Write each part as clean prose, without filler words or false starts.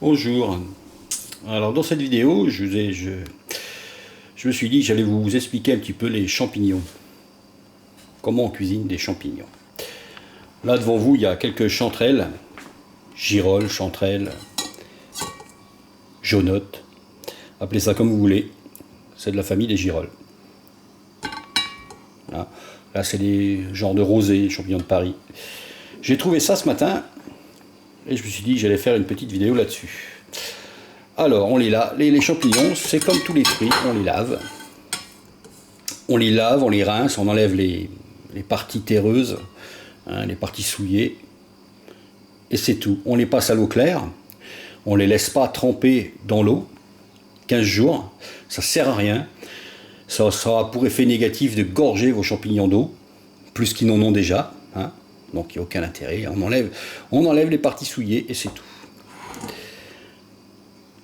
Bonjour. Alors dans cette vidéo, je me suis dit que j'allais vous expliquer un petit peu les champignons. Comment on cuisine des champignons. Là devant vous, il y a quelques chanterelles, girolles, chanterelles, jaunottes. Appelez ça comme vous voulez. C'est de la famille des girolles. Là c'est des genres de rosés, champignons de Paris. J'ai trouvé ça ce matin et je me suis dit que j'allais faire une petite vidéo là-dessus. Alors, on les lave. Les champignons, c'est comme tous les fruits, on les lave. On les lave, on les rince, on enlève les parties terreuses, hein, les parties souillées. Et c'est tout. On les passe à l'eau claire. On ne les laisse pas tremper dans l'eau 15 jours. Ça ne sert à rien. Ça aura pour effet négatif de gorger vos champignons d'eau, plus qu'ils n'en ont déjà. Hein. Donc, il n'y a aucun intérêt. On enlève les parties souillées et c'est tout.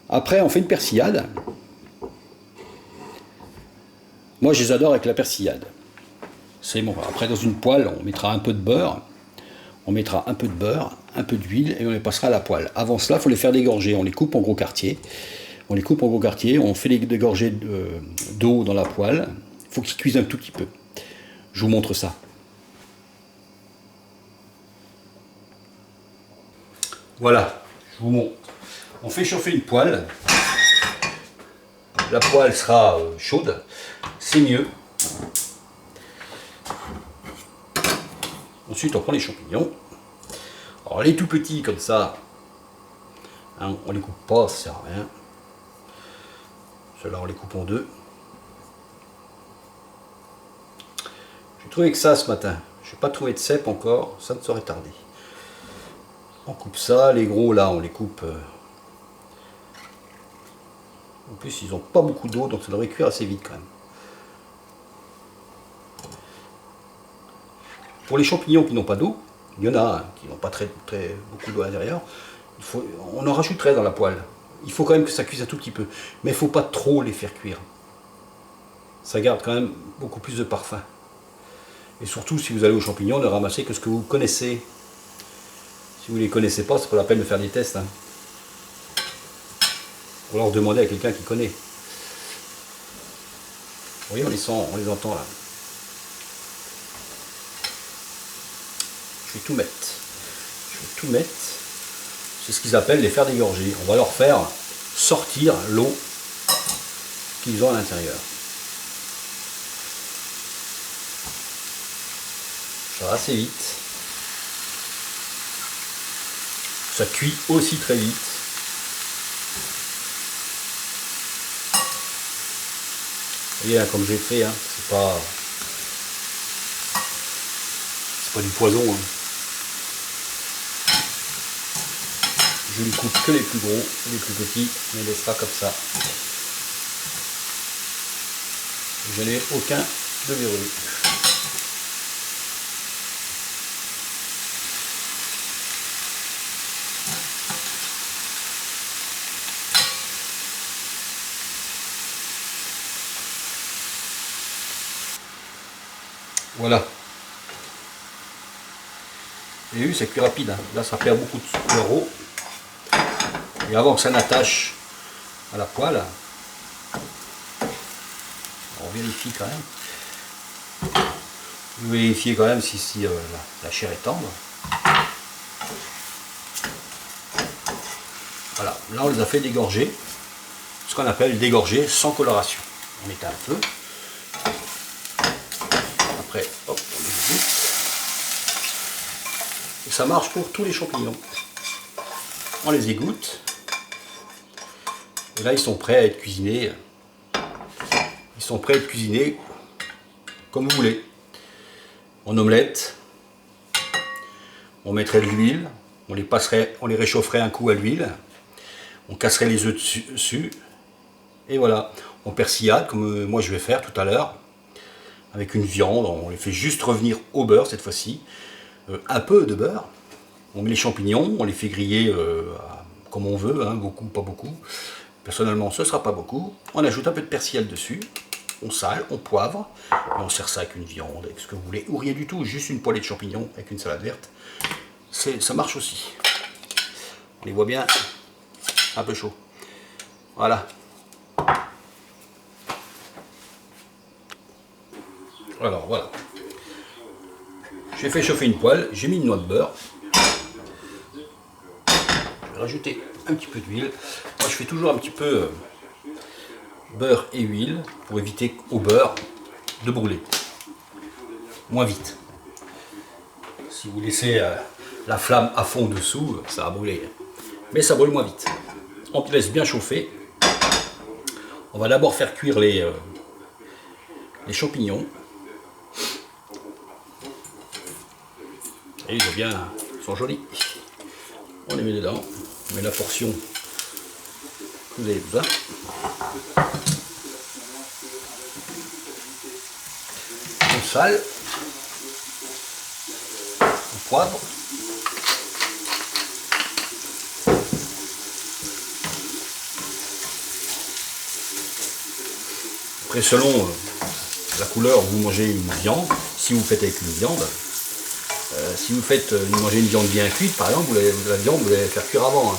Après, on fait une persillade. Moi, je les adore avec la persillade. C'est bon. Après, dans une poêle, on mettra un peu de beurre. On mettra un peu de beurre, un peu d'huile et on les passera à la poêle. Avant cela, il faut les faire dégorger. On les coupe en gros quartiers. On les coupe en gros quartiers. On fait les dégorger d'eau dans la poêle. Il faut qu'ils cuisent un tout petit peu. Je vous montre ça. Voilà. Je vous montre. On fait chauffer une poêle. La poêle sera chaude, c'est mieux. Ensuite, on prend les champignons. Alors, les tout petits comme ça, hein, on les coupe pas, ça sert à rien. Ceux-là, on les coupe en deux. J'ai trouvé que ça ce matin. Je n'ai pas trouvé de cèpe encore, ça ne saurait tarder. On coupe ça, les gros là, on les coupe. En plus, ils n'ont pas beaucoup d'eau, donc ça devrait cuire assez vite quand même. Pour les champignons qui n'ont pas d'eau, il y en a qui n'ont pas beaucoup d'eau à l'intérieur, on en rajouterait dans la poêle. Il faut quand même que ça cuise un tout petit peu. Mais il ne faut pas trop les faire cuire. Ça garde quand même beaucoup plus de parfum. Et surtout, si vous allez aux champignons, ne ramassez que ce que vous connaissez. Si vous ne les connaissez pas, c'est pas la peine de faire des tests. Hein. Ou alors demander à quelqu'un qui connaît. Vous voyez, on les sent, on les entend là. Je vais tout mettre. C'est ce qu'ils appellent les faire dégorger. On va leur faire sortir l'eau qu'ils ont à l'intérieur. Ça va assez vite. Ça cuit aussi très vite. Vous voyez, hein, comme j'ai fait, hein, c'est pas du poison. Hein. Je ne coupe que les plus gros, les plus petits, mais laisse pas comme ça. Je n'ai aucun de verrues. Voilà. Vous avez vu, c'est plus rapide. Hein. Là, ça perd beaucoup de eau. Et avant que ça n'attache à la poêle, on vérifie quand même. Vous vérifiez quand même si la chair est tendre. Voilà. Là, on les a fait dégorger. Ce qu'on appelle dégorger sans coloration. On éteint un feu. Après, hop, on les égoutte. Et ça marche pour tous les champignons. On les égoutte. Et là, ils sont prêts à être cuisinés. Ils sont prêts à être cuisinés comme vous voulez. En omelette, on mettrait de l'huile, on les réchaufferait un coup à l'huile, on casserait les œufs dessus, et voilà. On persillade, comme moi je vais faire tout à l'heure, avec une viande, on les fait juste revenir au beurre cette fois-ci, un peu de beurre. On met les champignons, on les fait griller comme on veut, hein, beaucoup, pas beaucoup. Personnellement, ce ne sera pas beaucoup. On ajoute un peu de persillade dessus. On sale, on poivre. Et on sert ça avec une viande, avec ce que vous voulez. Ou rien du tout, juste une poêlée de champignons avec une salade verte. Ça marche aussi. On les voit bien. un peu chaud. Voilà. Alors voilà. J'ai fait chauffer une poêle, j'ai mis une noix de beurre. Je vais rajouter un petit peu d'huile. Moi je fais toujours un petit peu beurre et huile pour éviter au beurre de brûler. Moins vite. Si vous laissez la flamme à fond dessous, ça va brûler. Mais ça brûle moins vite. On laisse bien chauffer. On va d'abord faire cuire les champignons. Et ils sont jolis. On les met dedans. On met la portion que vous avez besoin. On sale. On poivre. Après, selon la couleur, vous mangez une viande. Si vous faites avec une viande, si vous mangez une viande bien cuite, par exemple, la viande, vous allez la faire cuire avant. Hein.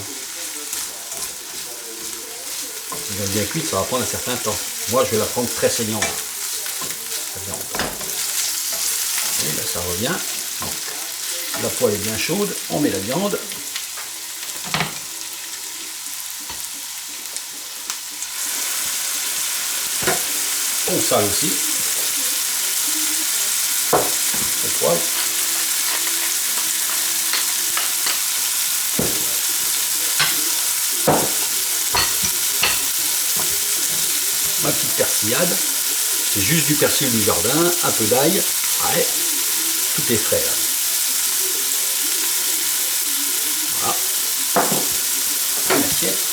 Une viande bien cuite, ça va prendre un certain temps. Moi, je vais la prendre très saignante. La viande. Et là, ça revient. Donc, la poêle est bien chaude. On met la viande. On sale aussi. On poivre. Ma petite persillade, c'est juste du persil du jardin, un peu d'ail, ouais, tout est frais là. Voilà. Une assiette.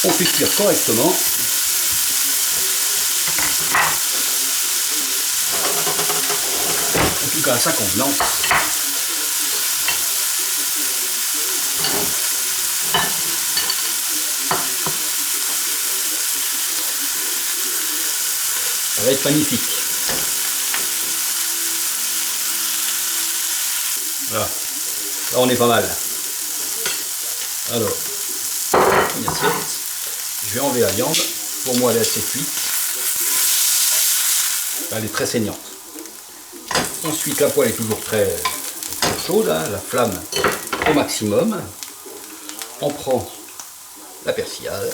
On fait cuire correctement. En tout cas à sa convenance. Ça va être magnifique. Voilà. Là on est pas mal. Alors, une assiette. Je vais enlever la viande. Pour moi elle est assez cuite. Elle est très saignante. Ensuite la poêle est toujours très chaude, hein, la flamme au maximum. On prend la persillade.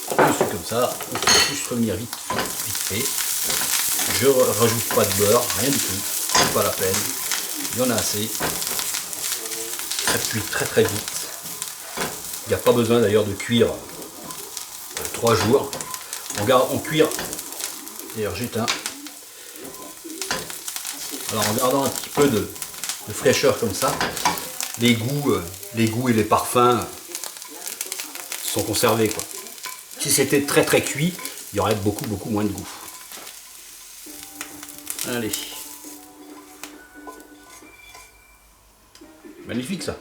Juste comme ça, on fait juste revenir vite fait. Je rajoute pas de beurre, rien du tout, c'est pas la peine. Il y en a assez. Ça cuit très vite. Il n'y a pas besoin d'ailleurs de cuire 3 jours. On cuire. D'ailleurs j'éteins. Alors en gardant un petit peu de fraîcheur comme ça, les goûts et les parfums sont conservés quoi. Si c'était très cuit, il y aurait beaucoup moins de goût. Allez. Magnifique ça.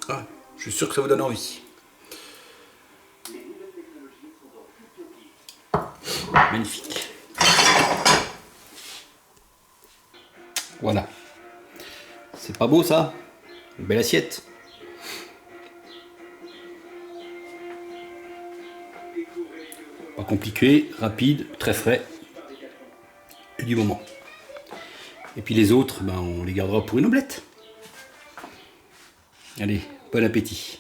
Ah, je suis sûr que ça vous donne envie. Magnifique. Voilà. C'est pas beau ça? Une belle assiette. Pas compliqué, rapide, très frais. Et du moment. Et puis les autres, ben, on les gardera pour une omelette. Allez, bon appétit.